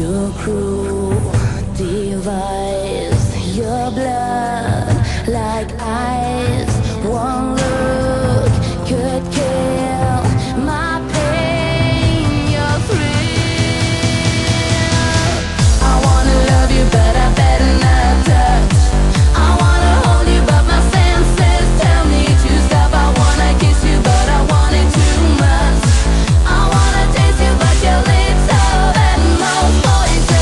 Your cruel device, your blood like ice. One look could kill my pain, your thrill. I wanna love you, but I better not touch. I wanna hold you, but my senses tell me to stop. I wanna kiss you, but I want it too much. I wanna taste you, but your lips are that most poison.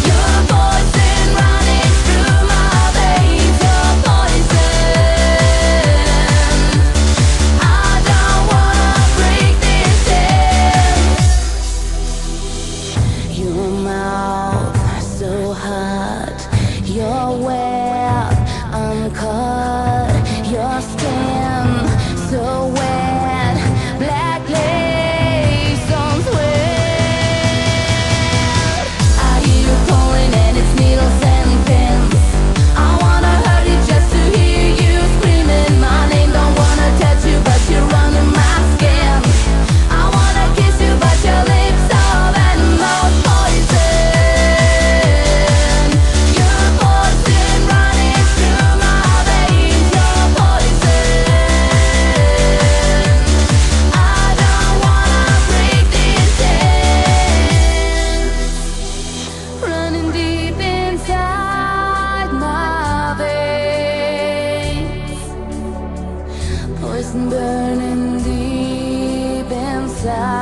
Your poison running through my veins. Your poison. I don't wanna break this dance. Your mouth so hot, you're wet, I'm caught. Your skin so wet, black lace on sweat. I hear you calling and it's needles and pins. I wanna hurt you just to hear you screaming my name. Don't wanna touch you, but you're under my skin. I wanna kiss you, but your lips are that most poison. Your poison running through my veins. Your poison. I don't wanna break this dance. Running deep inside my veins. Poison burning deep inside.